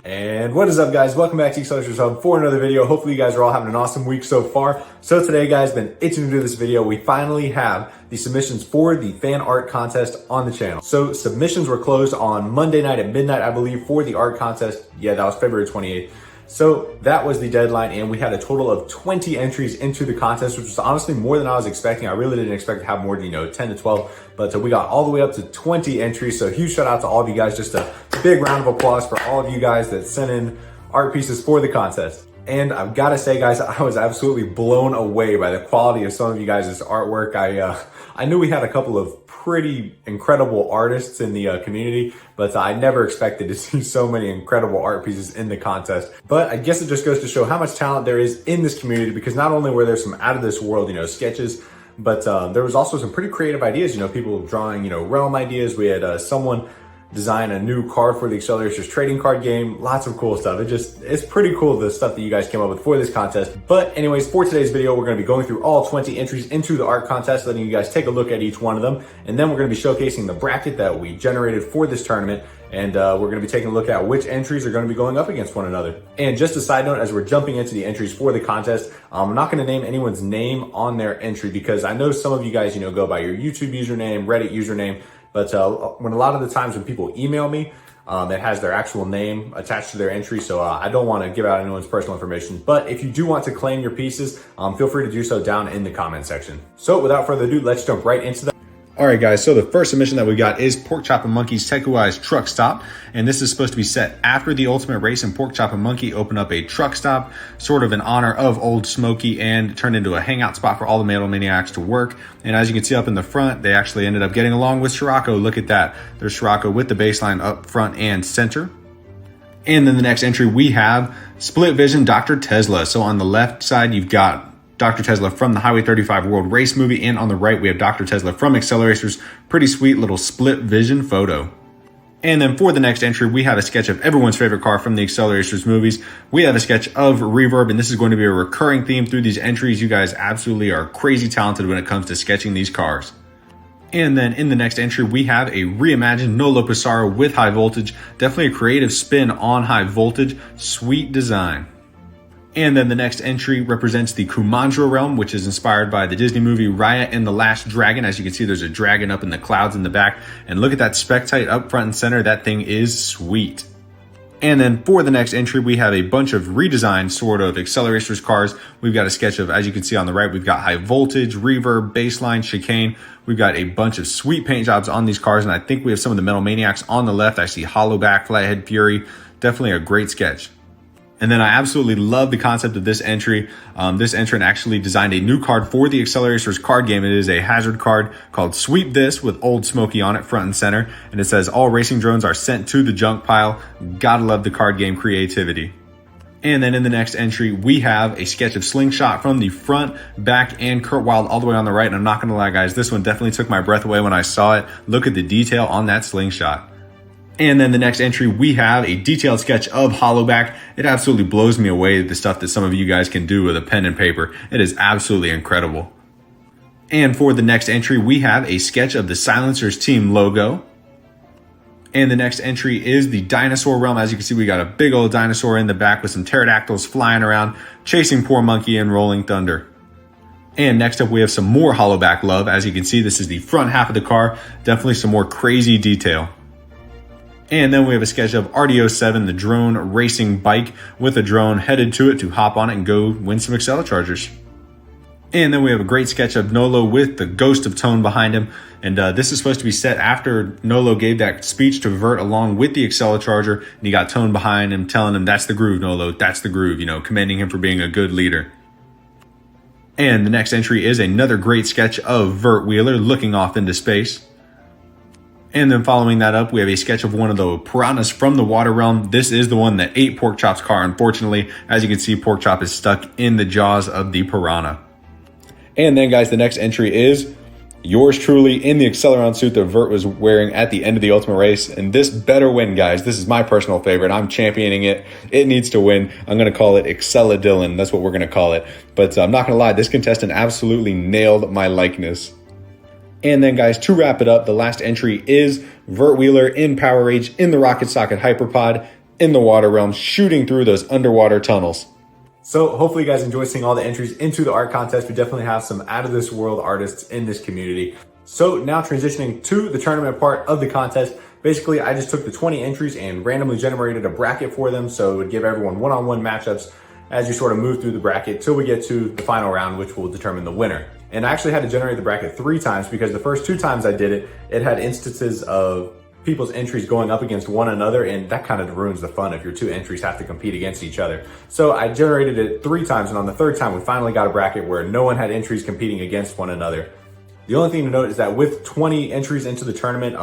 And what is up, guys? Welcome back to Acceleracers Hub for another video. Hopefully you guys are all having an awesome week so far. So today, guys, been itching to do this video. We finally have the submissions for the fan art contest on the channel. So submissions were closed on Monday night at midnight, I believe, for the art contest. Yeah, that was February 28th. So that was the deadline, and we had a total of 20 entries into the contest, which was honestly more than I was expecting. I really didn't expect to have more than, 10 to 12, but we got all the way up to 20 entries. So huge shout out to all of you guys. Just a big round of applause for all of you guys that sent in art pieces for the contest. And I've got to say, guys, I was absolutely blown away by the quality of some of you guys' artwork. I knew we had a couple of pretty incredible artists in the community, but I never expected to see so many incredible art pieces in the contest. But I guess it just goes to show how much talent there is in this community, because not only were there some out of this world, sketches, but there was also some pretty creative ideas, people drawing, realm ideas. We had someone design a new card for the Acceleracers trading card game. Lots of cool stuff. It's pretty cool, the stuff that you guys came up with for this contest. But anyways, for today's video, we're going to be going through all 20 entries into the art contest, letting you guys take a look at each one of them. And then we're going to be showcasing the bracket that we generated for this tournament. And we're going to be taking a look at which entries are going to be going up against one another. And just a side note, as we're jumping into the entries for the contest, I'm not going to name anyone's name on their entry, because I know some of you guys, go by your YouTube username, Reddit username. But when a lot of the times when people email me, it has their actual name attached to their entry. So I don't want to give out anyone's personal information. But if you do want to claim your pieces, feel free to do so down in the comment section. So without further ado, let's jump right into that. All right, guys, so the first submission that we got is Pork Choppin' Monkey's Tekuai's Truck Stop. And this is supposed to be set after the Ultimate Race, and Pork Choppin' Monkey opened up a truck stop, sort of in honor of Old Smoky, and turned into a hangout spot for all the Metal Maniacs to work. And as you can see up in the front, they actually ended up getting along with Scirocco. Look at that. There's Scirocco with the baseline up front and center. And then the next entry, we have Split Vision Dr. Tesla. So on the left side, you've got Dr. Tesla from the Highway 35 World Race movie, and on the right we have Dr. Tesla from Acceleracers. Pretty sweet little split vision photo. And then for the next entry, we have a sketch of everyone's favorite car from the Acceleracers movies. We have a sketch of Reverb, and this is going to be a recurring theme through these entries. You guys absolutely are crazy talented when it comes to sketching these cars. And then in the next entry, we have a reimagined Nolo Pissarro with High Voltage. Definitely a creative spin on High Voltage. Sweet design. And then the next entry represents the Kumandra realm, which is inspired by the Disney movie Raya and the Last Dragon. As you can see, there's a dragon up in the clouds in the back. And look at that Spectite up front and center. That thing is sweet. And then for the next entry, we have a bunch of redesigned sort of Acceleracers cars. We've got a sketch of, as you can see on the right, we've got High Voltage, Reverb, Baseline, Chicane. We've got a bunch of sweet paint jobs on these cars. And I think we have some of the Metal Maniacs on the left. I see Hollowback, Flathead Fury. Definitely a great sketch. And then I absolutely love the concept of this entry. This entrant actually designed a new card for the Acceleracers card game. It is a hazard card called Sweep This with Old Smoky on it front and center. And it says all racing drones are sent to the junk pile. Gotta love the card game creativity. And then in the next entry, we have a sketch of Slingshot from the front, back, and Kurt Wild all the way on the right. And I'm not gonna lie, guys, this one definitely took my breath away when I saw it. Look at the detail on that slingshot. And then the next entry, we have a detailed sketch of Hollowback. It absolutely blows me away, the stuff that some of you guys can do with a pen and paper. It is absolutely incredible. And for the next entry, we have a sketch of the Silencers team logo. And the next entry is the Dinosaur realm. As you can see, we got a big old dinosaur in the back with some pterodactyls flying around, chasing Poor Monkey and Rolling Thunder. And next up, we have some more Hollowback love. As you can see, this is the front half of the car. Definitely some more crazy detail. And then we have a sketch of RDO7, the drone racing bike, with a drone headed to it to hop on it and go win some Acceleracers. And then we have a great sketch of Nolo with the ghost of Tone behind him. And this is supposed to be set after Nolo gave that speech to Vert along with the Acceleracharger. And he got Tone behind him telling him, "That's the groove, Nolo, that's the groove," commending him for being a good leader. And the next entry is another great sketch of Vert Wheeler looking off into space. And then following that up, we have a sketch of one of the piranhas from the water realm. This is the one that ate Pork Chop's car. Unfortunately, as you can see, Pork Chop is stuck in the jaws of the piranha. And then, guys, the next entry is yours truly in the Acceleron suit that Vert was wearing at the end of the Ultimate Race. And this better win, guys. This is my personal favorite. I'm championing it. It needs to win. I'm going to call it Acceladillon. That's what we're going to call it. But I'm not going to lie. This contestant absolutely nailed my likeness. And then guys, to wrap it up, the last entry is Vert Wheeler in Power Rage in the Rocket Socket Hyperpod in the water realm, shooting through those underwater tunnels. So hopefully you guys enjoy seeing all the entries into the art contest. We definitely have some out of this world artists in this community. So now transitioning to the tournament part of the contest. Basically, I just took the 20 entries and randomly generated a bracket for them. So it would give everyone one-on-one matchups as you sort of move through the bracket till we get to the final round, which will determine the winner. And I actually had to generate the bracket 3 times because the first 2 times I did it, it had instances of people's entries going up against one another, and that kind of ruins the fun if your 2 entries have to compete against each other. So I generated it 3 times, and on the 3rd time, we finally got a bracket where no one had entries competing against one another. The only thing to note is that with 20 entries into the tournament,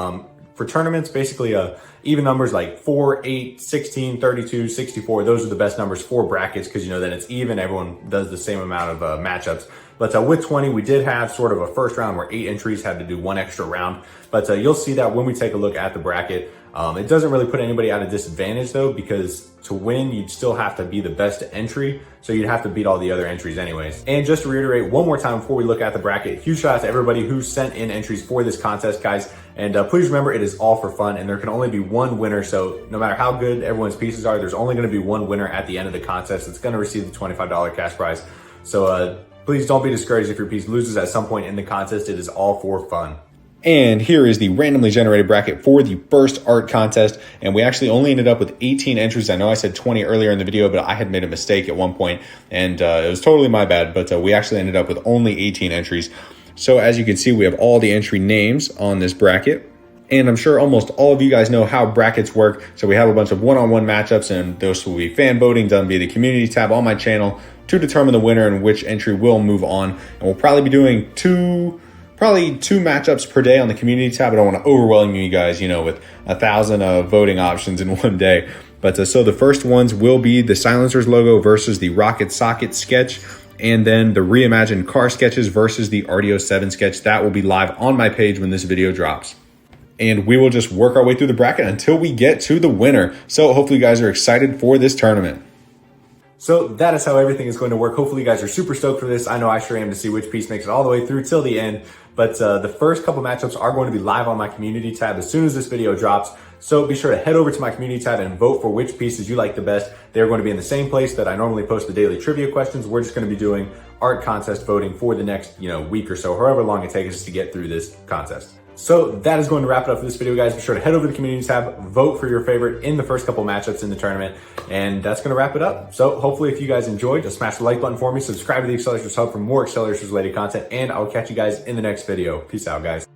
for tournaments, basically even numbers like 4, 8, 16, 32, 64, those are the best numbers for brackets because, you know, then it's even, everyone does the same amount of matchups. But with 20, we did have sort of a first round where 8 entries had to do 1 extra round. But you'll see that when we take a look at the bracket. It doesn't really put anybody at a disadvantage though, because to win, you'd still have to be the best entry. So you'd have to beat all the other entries anyways. And just to reiterate one more time before we look at the bracket, huge shout out to everybody who sent in entries for this contest, guys. And please remember, it is all for fun and there can only be one winner. So no matter how good everyone's pieces are, there's only gonna be one winner at the end of the contest. It's gonna receive the $25 cash prize. So please don't be discouraged if your piece loses at some point in the contest. It is all for fun. And here is the randomly generated bracket for the first art contest. And we actually only ended up with 18 entries. I know I said 20 earlier in the video, but I had made a mistake at one point and it was totally my bad, but we actually ended up with only 18 entries. So as you can see, we have all the entry names on this bracket. And I'm sure almost all of you guys know how brackets work. So we have a bunch of one-on-one matchups, and those will be fan voting done via the community tab on my channel to determine the winner and which entry will move on. And we'll probably be doing probably two matchups per day on the community tab. I don't want to overwhelm you guys, you know, with 1,000 voting options in one day. But so the first ones will be the Silencers logo versus the Rocket Socket sketch, and then the reimagined car sketches versus the RDO 7 sketch. That will be live on my page when this video drops. And we will just work our way through the bracket until we get to the winner. So hopefully you guys are excited for this tournament. So that is how everything is going to work. Hopefully you guys are super stoked for this. I know I sure am, to see which piece makes it all the way through till the end. But the first couple matchups are going to be live on my community tab as soon as this video drops. So be sure to head over to my community tab and vote for which pieces you like the best. They're going to be in the same place that I normally post the daily trivia questions. We're just going to be doing art contest voting for the next, week or so, however long it takes us to get through this contest. So that is going to wrap it up for this video, guys. Be sure to head over to the community tab, vote for your favorite in the first couple matchups in the tournament, and that's going to wrap it up. So hopefully if you guys enjoyed, just smash the like button for me, subscribe to the Acceleracers Hub for more Acceleracers related content, and I'll catch you guys in the next video. Peace out, guys.